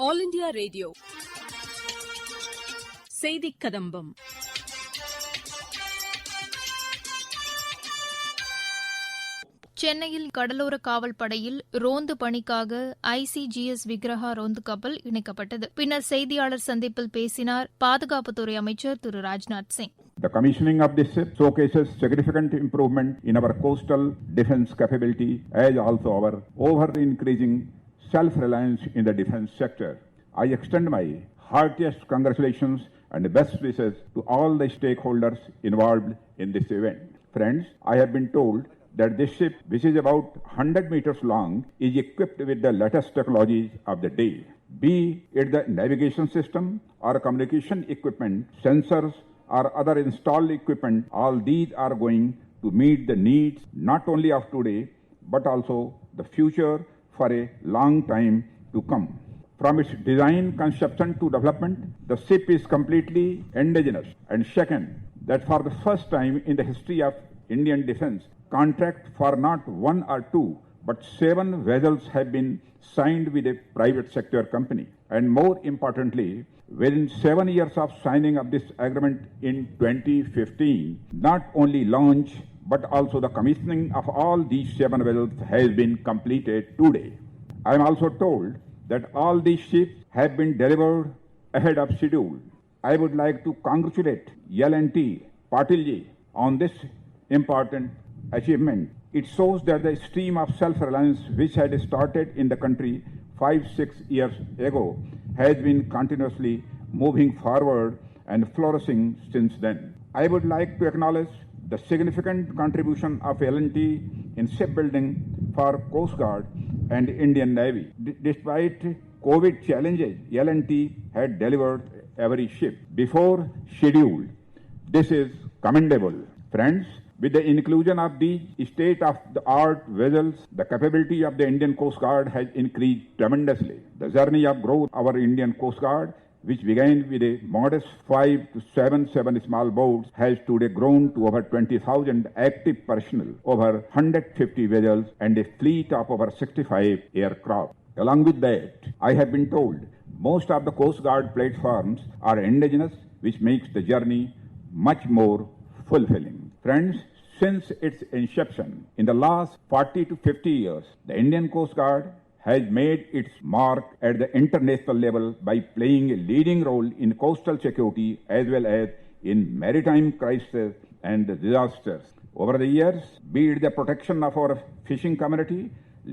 All India Radio. Seithikadambam. சென்னையில் கடலோர காவல் படையில் ரோந்து பணிக்காக ICGS விக்ரஹா ரோந்து கப்பல் இணைக்கப்பட்டது. பின்னர் செய்தியாளர் சந்திப்பில் பேசினார் பாதுகாப்புத்துறை அமைச்சர் திரு Rajnath Singh. The commissioning of this ship showcases significant improvement in our coastal defense capability as also our over-increasing self-reliance in the defense sector. I extend my heartiest congratulations and best wishes to all the stakeholders involved in this event. Friends, I have been told that this ship, which is about 100 meters long, is equipped with the latest technologies of the day. Be it the navigation system or communication equipment, sensors or other installed equipment, all these are going to meet the needs not only of today, but also the future for a long time to come. From its design, conception to development, the ship is completely indigenous. And second, that for the first time in the history of Indian defense, contract for not one or two, but 7 vessels have been signed with a private sector company. And more importantly, within 7 years of signing of this agreement in 2015, not only launch, but also the commissioning of all these 7 vessels has been completed today. I am also told that all these ships have been delivered ahead of schedule. I would like to congratulate L&T Patilji on this important achievement. It shows that the stream of self-reliance which had started in the country 5-6 years ago has been continuously moving forward and flourishing since then. I would like to acknowledge the significant contribution of L&T in shipbuilding for Coast Guard and Indian Navy. Despite COVID challenges, L&T had delivered every ship before schedule. This is commendable. Friends, with the inclusion of these state-of-the-art vessels, the capability of the Indian Coast Guard has increased tremendously. The journey of growth of our Indian Coast Guard, which began with a modest 5 to 7 small boats, has today grown to over 20,000 active personnel, over 150 vessels, and a fleet of over 65 aircraft. Along with that, I have been told most of the Coast Guard platforms are indigenous, which makes the journey much more fulfilling. Friends, since its inception in the last 40 to 50 years, the Indian Coast Guard has made its mark at the international level by playing a leading role in coastal security as well as in maritime crises and disasters. Over the years, be it the protection of our fishing community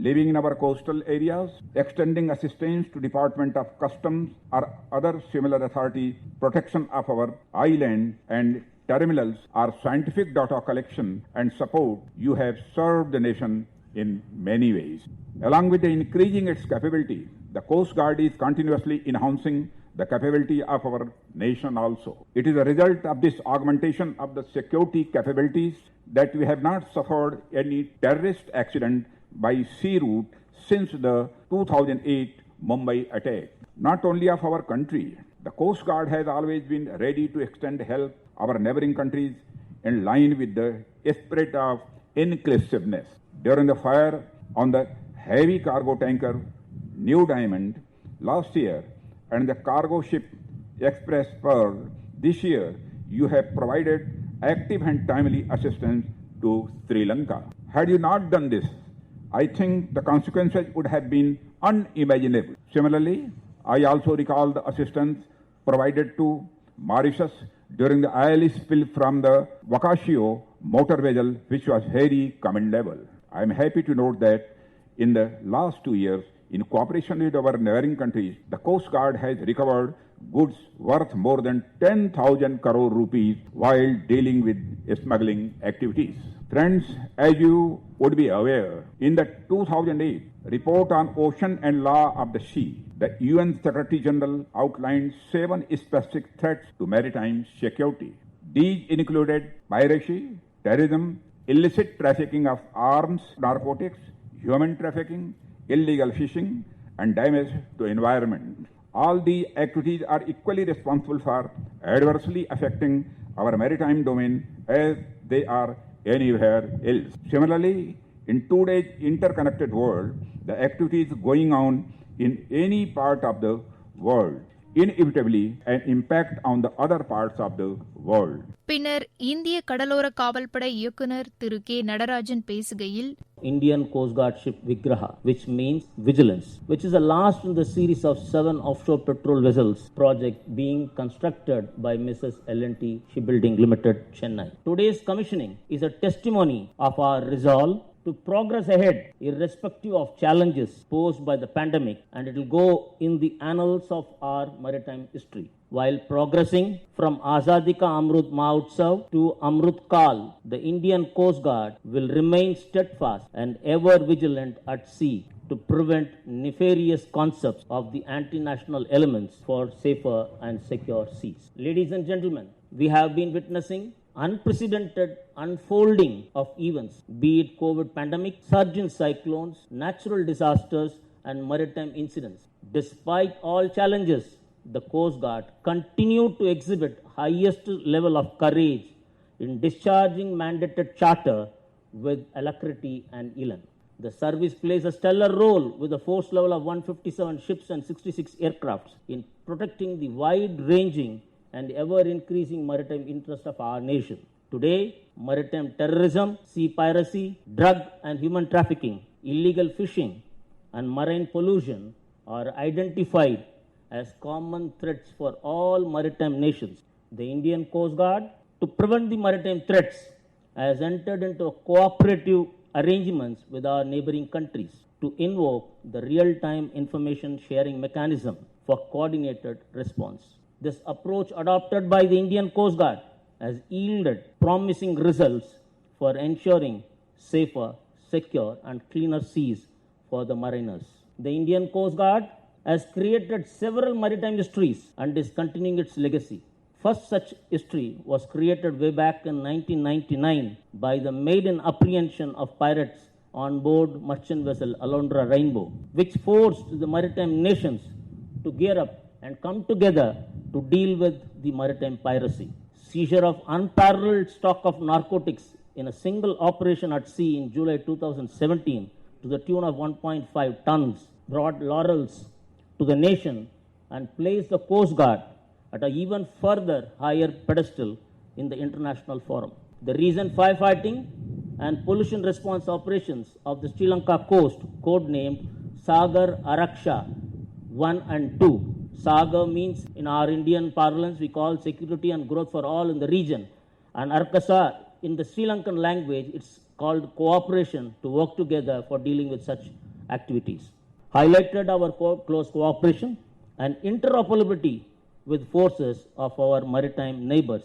living in our coastal areas, extending assistance to Department of Customs or other similar authority, protection of our island and terminals, or scientific data collection and support, you have served the nation in many ways. Along with the increasing its capability, the Coast Guard is continuously enhancing the capability of our nation also. It is a result of this augmentation of the security capabilities that we have not suffered any terrorist accident by sea route since the 2008 Mumbai attack. Not only of our country, the Coast Guard has always been ready to extend help our neighboring countries in line with the spirit of inclusiveness. During the fire on the heavy cargo tanker New Diamond last year and the cargo ship Express Pearl this year, you have provided active and timely assistance to Sri Lanka. Had you not done this, I think the consequences would have been unimaginable. Similarly, I also recall the assistance provided to Mauritius during the oil spill from the Wakashio motor vessel, which was very commendable. I am happy to note that in the last 2 years, in cooperation with our neighboring countries, the Coast Guard has recovered goods worth more than 10,000 crore rupees while dealing with smuggling activities. Friends, as you would be aware, in the 2008 report on ocean and law of the sea, the UN Secretary General outlined 7 specific threats to maritime security. These included piracy, terrorism, illicit trafficking of arms, narcotics, human trafficking, illegal fishing, and damage to environment. All these activities are equally responsible for adversely affecting our maritime domain as they are anywhere else. Similarly, in today's interconnected world, the activities going on in any part of the world, inevitably an impact on the other parts of the world. பின்னர் இந்திய கடலோர காவல்படை இயக்குநர் திரு K Natarajan பேசுகையில், Indian Coast Guard ship Vigraha, which means vigilance, which is the last in the series of 7 offshore patrol vessels project being constructed by Mrs. L&T Shipbuilding Limited, Chennai. Today's commissioning is a testimony of our resolve to progress ahead irrespective of challenges posed by the pandemic, and it will go in the annals of our maritime history. While progressing from Azadi Ka Amrut Mahotsav to Amrut Kal, the Indian Coast Guard will remain steadfast and ever vigilant at sea to prevent nefarious concepts of the anti-national elements for safer and secure seas. Ladies and gentlemen, we have been witnessing unprecedented unfolding of events, be it COVID pandemic, surge in cyclones, natural disasters, and maritime incidents. Despite all challenges, the Coast Guard continued to exhibit highest level of courage in discharging mandated charter with alacrity and elan. The service plays a stellar role with a force level of 157 ships and 66 aircrafts in protecting the wide-ranging and ever-increasing maritime interest of our nation. Today, maritime terrorism, sea piracy, drug and human trafficking, illegal fishing, and marine pollution are identified as common threats for all maritime nations. The Indian Coast Guard, to prevent the maritime threats, has entered into cooperative arrangements with our neighboring countries to invoke the real-time information sharing mechanism for coordinated response. This approach adopted by the Indian Coast Guard has yielded promising results for ensuring safer, secure, and cleaner seas for the mariners. The Indian Coast Guard has created several maritime histories and is continuing its legacy. First such history was created way back in 1999 by the maiden apprehension of pirates on board merchant vessel Alondra Rainbow, which forced the maritime nations to gear up and come together to deal with the maritime piracy. Seizure of unparalleled stock of narcotics in a single operation at sea in July 2017 to the tune of 1.5 tons brought laurels to the nation and placed the Coast Guard at an even further higher pedestal in the international forum. The recent firefighting and pollution response operations of the Sri Lanka coast, codenamed Sagar Araksha 1 and 2. Sagar means, in our Indian parlance, we call security and growth for all in the region. And Arkasa, in the Sri Lankan language, it's called cooperation to work together for dealing with such activities. Highlighted our close cooperation and interoperability with forces of our maritime neighbors.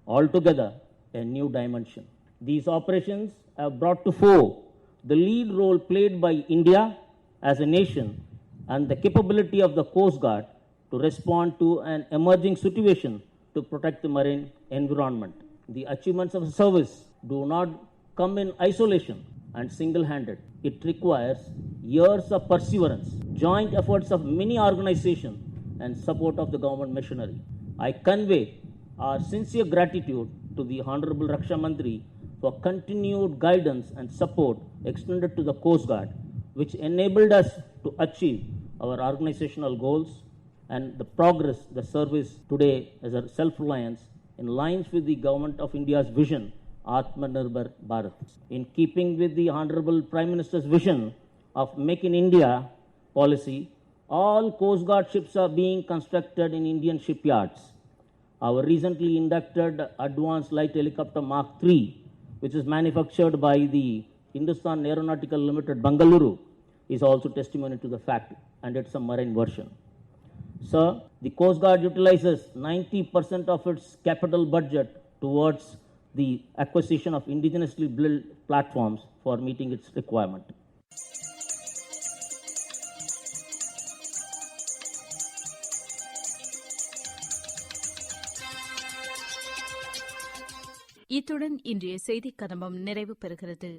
Altogether, a new dimension. These operations have brought to fore the lead role played by India as a nation and the capability of the Coast Guard to respond to an emerging situation to protect the marine environment. The achievements of the service do not come in isolation and single-handed. It requires years of perseverance, joint efforts of many organizations, and support of the government machinery. I convey our sincere gratitude to the Honorable Raksha Mantri for continued guidance and support extended to the Coast Guard, which enabled us to achieve our organizational goals and the progress the service today as a self-reliance in lines with the Government of India's vision, Atmanirbhar Bharat. In keeping with the Honorable Prime Minister's vision of Make in India policy, all Coast Guard ships are being constructed in Indian shipyards. Our recently inducted Advanced Light Helicopter Mark III, which is manufactured by the Hindustan Aeronautical Limited, Bangalore, is also testimony to the fact, and it's a marine version. Sir, the Coast Guard utilizes 90% of its capital budget towards the acquisition of indigenously built platforms for meeting its requirement. இத்துடன் இன்றைய செய்திக் கதம்பம் நிறைவு பெறுகிறது.